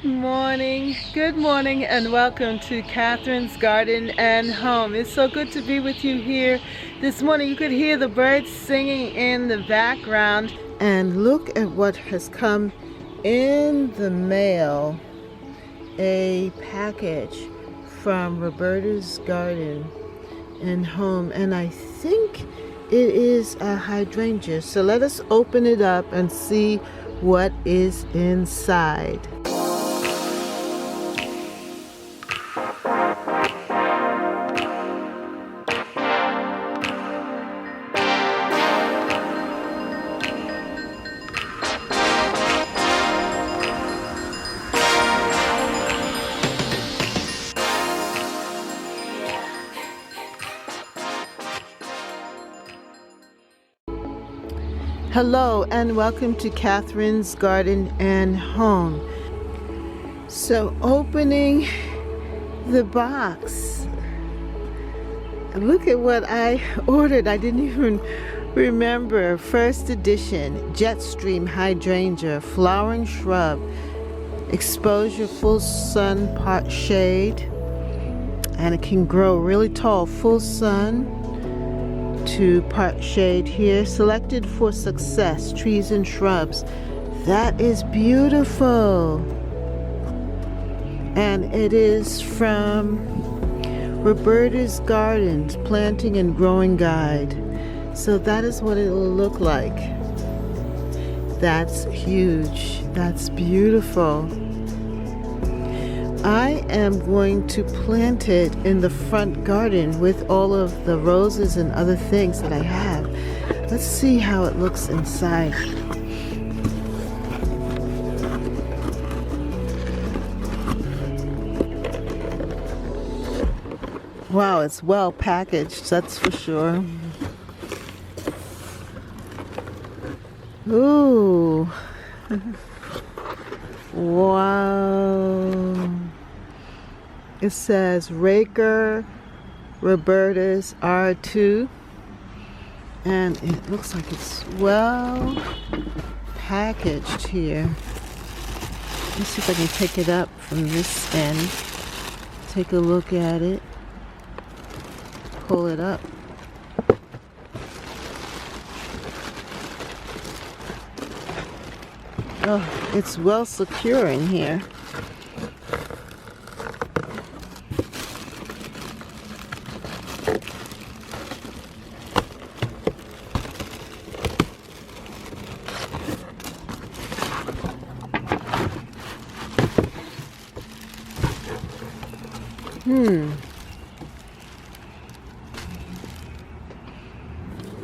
Good morning, and welcome to Catherine's Garden and Home. It's so good to be with you here this morning. You could hear the birds singing in the background. And look at what has come in the mail. A package from Roberta's Garden and Home, and I think it is a hydrangea. So let us open it up and see what is inside. Hello and welcome to Catherine's Garden and Home. So opening the box, look at what I ordered. I didn't even remember. First edition Jetstream Hydrangea, flowering shrub, exposure, full sun, part shade, and it can grow really tall, full sun to part shade here. Selected for success, trees and shrubs. That is beautiful. And it is from Roberta's Gardens Planting and Growing Guide. So that is what it will look like. That's huge. That's beautiful. I am going to plant it in the front garden with all of the roses and other things that I have. Let's see how it looks inside. Wow, it's well packaged, that's for sure. Ooh. Wow. It says Raker Roberta's R2, and it looks like it's well packaged here. Let's see if I can pick it up from this end. Take a look at it. Pull it up. Oh, it's well secure in here.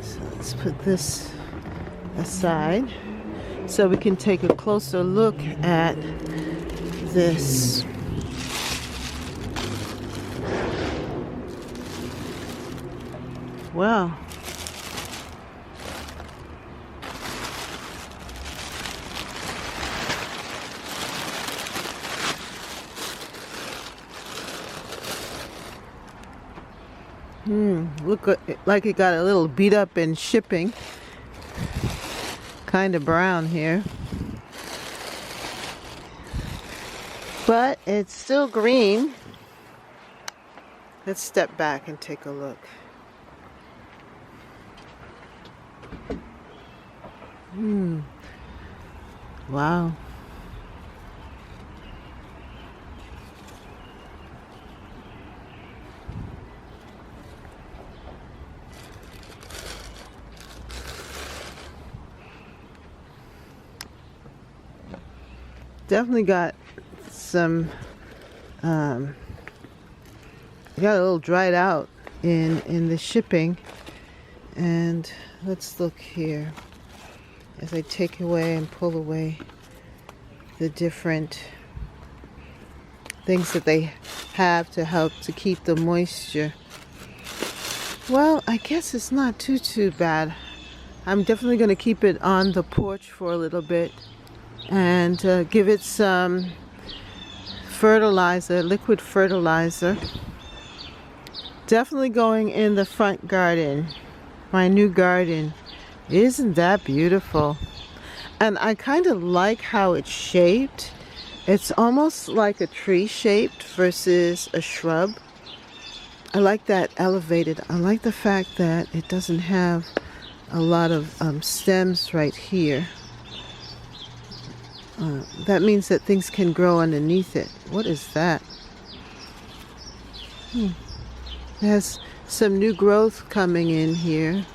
So let's put this aside so we can take a closer look at this. Wow. Look like it got a little beat up in shipping. Kind of brown here. But it's still green. Let's step back and take a look. Wow. Definitely got some, got a little dried out in the shipping. And let's look here as I take away and pull away the different things that they have to help to keep the moisture. Well, I guess it's not too bad. I'm definitely going to keep it on the porch for a little bit and give it some fertilizer, liquid fertilizer. Definitely going in the front garden, my new garden. Isn't that beautiful? And I kind of like how it's shaped. It's almost like a tree shaped versus a shrub. I like that elevated. I like the fact that it doesn't have a lot of stems right here. That means that things can grow underneath it. What is that? It has some new growth coming in here.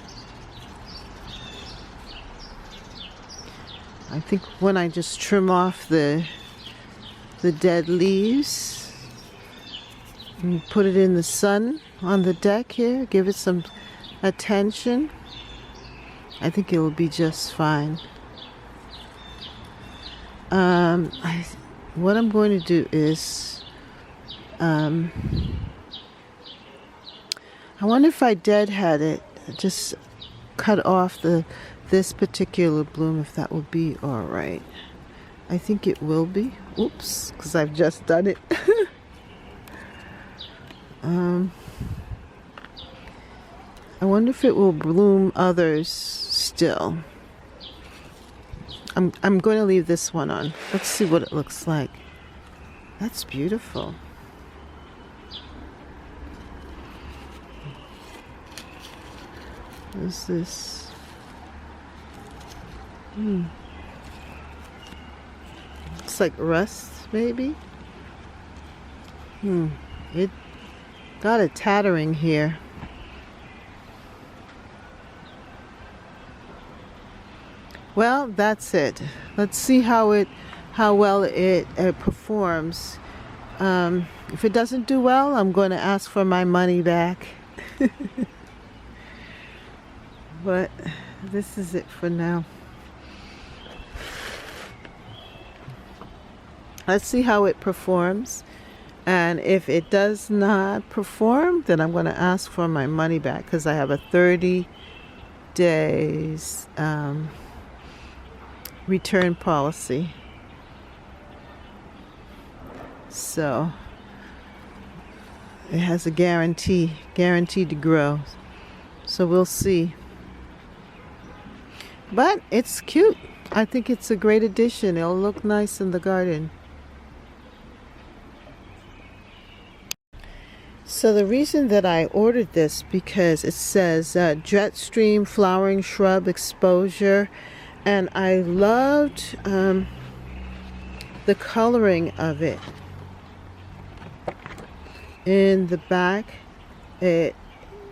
I think when I just trim off the dead leaves and put it in the sun on the deck here, give it some attention, I think it will be just fine. What I'm going to do is, I wonder if I deadhead it, just cut off this particular bloom, if that will be all right. I think it will be. Oops, because I've just done it. I wonder if it will bloom others still. I'm going to leave this one on. Let's see what it looks like. That's beautiful. What is this? It's like rust, maybe? It got a tattering here. Well, that's it. Let's see how well it performs. If it doesn't do well, I'm going to ask for my money back. But this is it for now. Let's see how it performs. And if it does not perform, then I'm going to ask for my money back, because I have a 30 days return policy. So it has a guaranteed to grow. So we'll see. But it's cute. I think it's a great addition. It'll look nice in the garden. So the reason that I ordered this, because it says Jetstream flowering shrub exposure, and I loved the coloring of it. In the back, it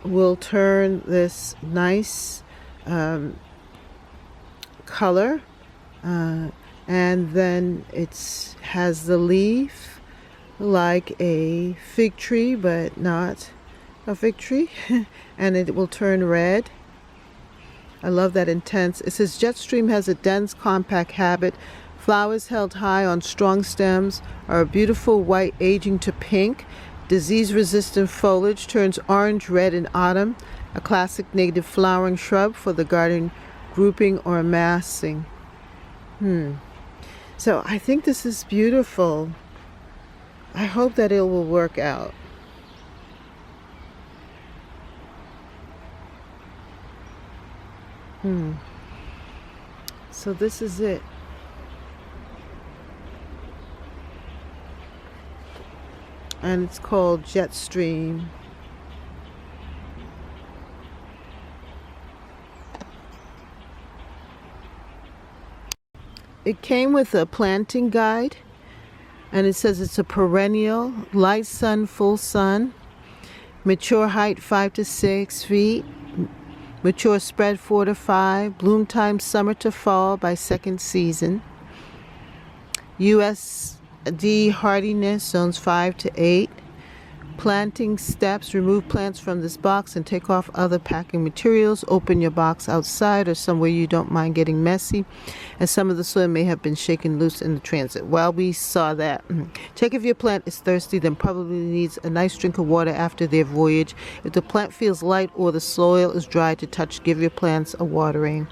will turn this nice color, and then it has the leaf like a fig tree, but not a fig tree, and it will turn red. I love that intense. It says Jetstream has a dense, compact habit. Flowers held high on strong stems are a beautiful white, aging to pink. Disease-resistant foliage turns orange-red in autumn. A classic native flowering shrub for the garden grouping or amassing. So I think this is beautiful. I hope that it will work out. So this is it. And it's called Jetstream. It came with a planting guide, and it says it's a perennial, light sun, full sun, mature height 5 to 6 feet, mature spread 4 to 5, bloom time summer to fall by second season. USD hardiness zones 5 to 8. Planting steps: remove plants from this box and take off other packing materials. Open your box outside or somewhere you don't mind getting messy, as some of the soil may have been shaken loose in the transit. Well, we saw that. Check if your plant is thirsty, then probably needs a nice drink of water after their voyage. If the plant feels light or the soil is dry to touch, give your plants a watering.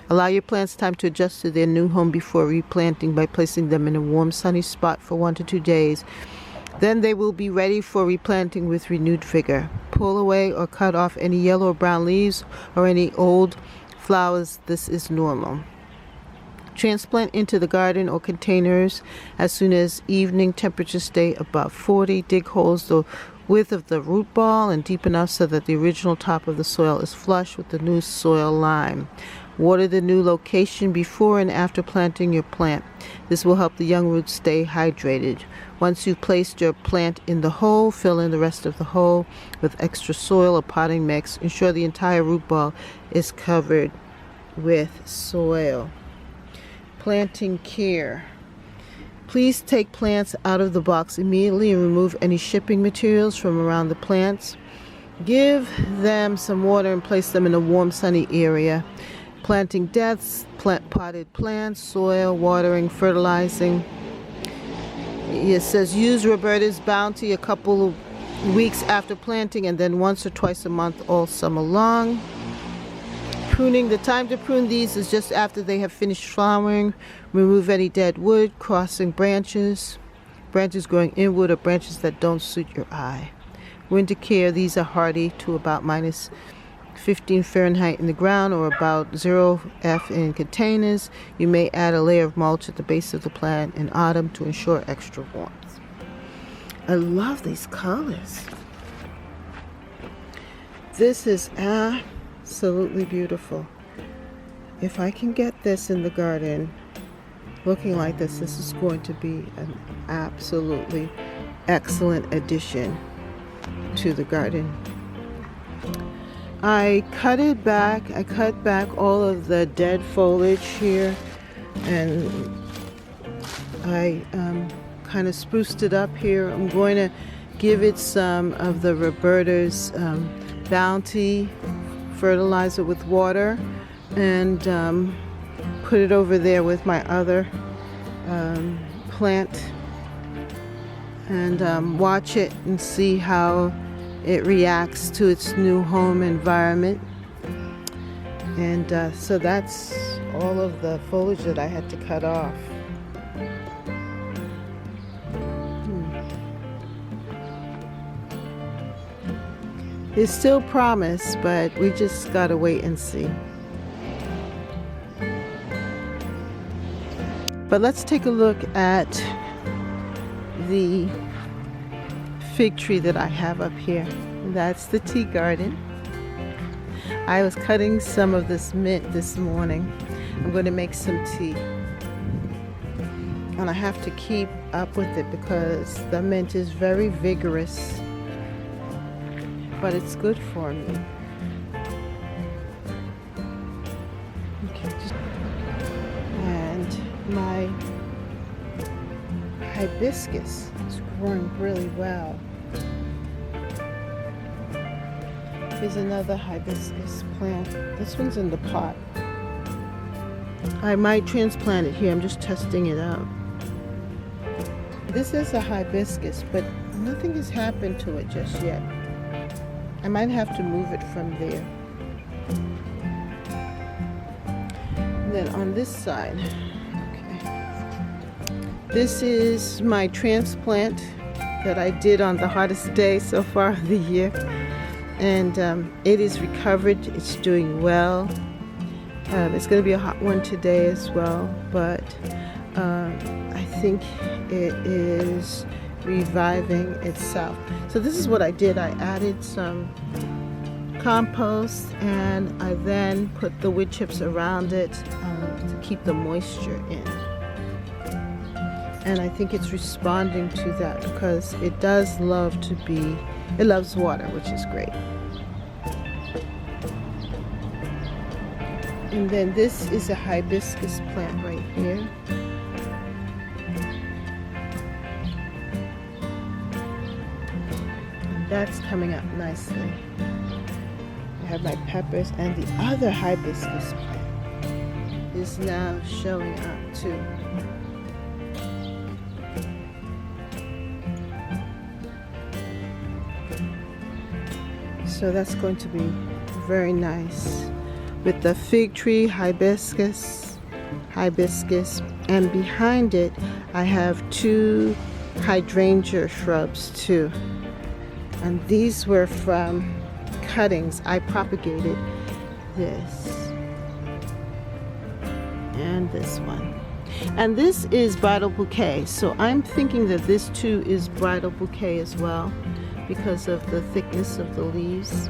Allow your plants time to adjust to their new home before replanting by placing them in a warm, sunny spot for 1 to 2 days. Then they will be ready for replanting with renewed vigor. Pull away or cut off any yellow or brown leaves or any old flowers. This is normal. Transplant into the garden or containers as soon as evening temperatures stay above 40. Dig holes the width of the root ball and deep enough so that the original top of the soil is flush with the new soil lime. Water the new location before and after planting your plant. This will help the young roots stay hydrated. Once you've placed your plant in the hole, fill in the rest of the hole with extra soil or potting mix. Ensure the entire root ball is covered with soil. Planting care. Please take plants out of the box immediately and remove any shipping materials from around the plants. Give them some water and place them in a warm, sunny area. Planting depths, plant potted plants, soil, watering, fertilizing. It says use Roberta's Bounty a couple of weeks after planting and then once or twice a month all summer long. Pruning. The time to prune these is just after they have finished flowering. Remove any dead wood, crossing branches growing inward, or branches that don't suit your eye. Winter care. These are hardy to about minus 15 Fahrenheit in the ground or about 0°F in containers. You may add a layer of mulch at the base of the plant in autumn to ensure extra warmth. I love these colors. This is absolutely beautiful. If I can get this in the garden looking like this is going to be an absolutely excellent addition to the garden. I cut it back. I cut back all of the dead foliage here, and I kind of spruced it up here. I'm going to give it some of the Roberta's Bounty fertilizer with water, and put it over there with my other plant, and watch it and see how it reacts to its new home environment. And so that's all of the foliage that I had to cut off. There's still promise, but we just gotta wait and see. But let's take a look at the fig tree that I have up here. That's the tea garden. I was cutting some of this mint this morning. I'm going to make some tea. And I have to keep up with it because the mint is very vigorous. But it's good for me. Okay. And my hibiscus is growing really well. Here's another hibiscus plant. This one's in the pot. I might transplant it here. I'm just testing it out. This is a hibiscus, but nothing has happened to it just yet. I might have to move it from there. And then on this side, this is my transplant that I did on the hottest day so far of the year, and it is recovered. It's doing well. It's going to be a hot one today as well, but I think it is reviving itself. So this is what I did. I added some compost, and I then put the wood chips around it to keep the moisture in. And I think it's responding to that because it does love to be, it loves water, which is great. And then this is a hibiscus plant right here. And that's coming up nicely. I have my peppers, and the other hibiscus plant is now showing up too. So that's going to be very nice with the fig tree, hibiscus, and behind it I have 2 hydrangea shrubs too. And these were from cuttings. I propagated this. And and this one. And this is bridal bouquet, so I'm thinking that this too is bridal bouquet as well because of the thickness of the leaves.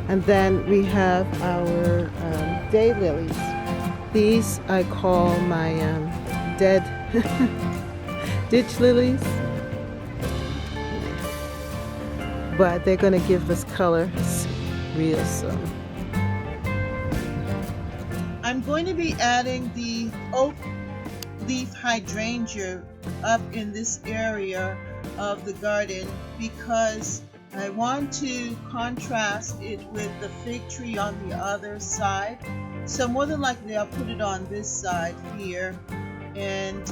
And then we have our daylilies. These I call my dead ditch lilies. But they're going to give us color real soon. I'm going to be adding the oak leaf hydrangea up in this area of the garden because I want to contrast it with the fig tree on the other side. So more than likely I'll put it on this side here, and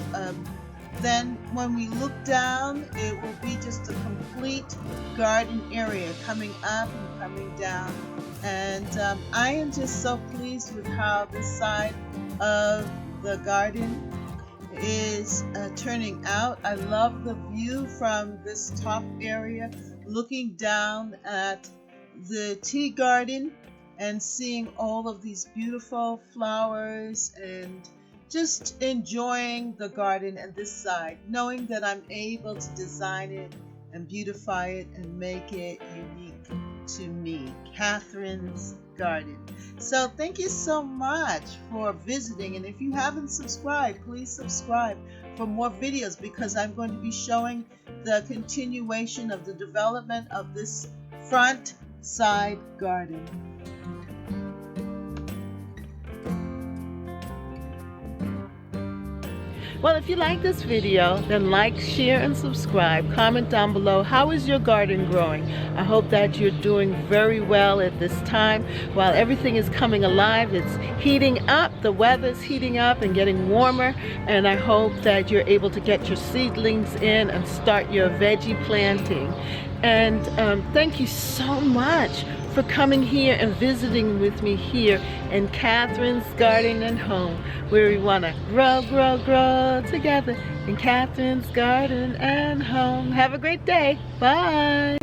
then when we look down, it will be just a complete garden area coming up and coming down. And I am just so pleased with how this side of the garden is turning out. I love the view from this top area, looking down at the tea garden and seeing all of these beautiful flowers and just enjoying the garden and this side, knowing that I'm able to design it and beautify it and make it unique to me, Catherine's Garden. So thank you so much for visiting, and if you haven't subscribed, please subscribe for more videos because I'm going to be showing the continuation of the development of this front side garden. Well, if you like this video, then like, share, and subscribe. Comment down below, how is your garden growing? I hope that you're doing very well at this time. While everything is coming alive, it's heating up, the weather's heating up and getting warmer, and I hope that you're able to get your seedlings in and start your veggie planting. And thank you so much for coming here and visiting with me here in Catherine's Garden and Home, where we want to grow, grow, grow together in Catherine's Garden and Home. Have a great day. Bye.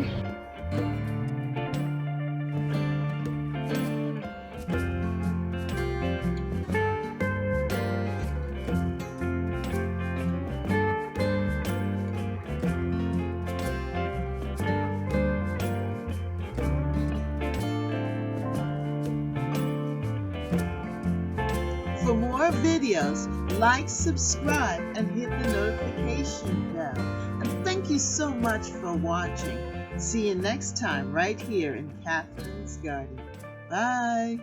For more videos, like, subscribe, and hit the notification bell. And thank you so much for watching. See you next time right here in Catherine's Garden. Bye.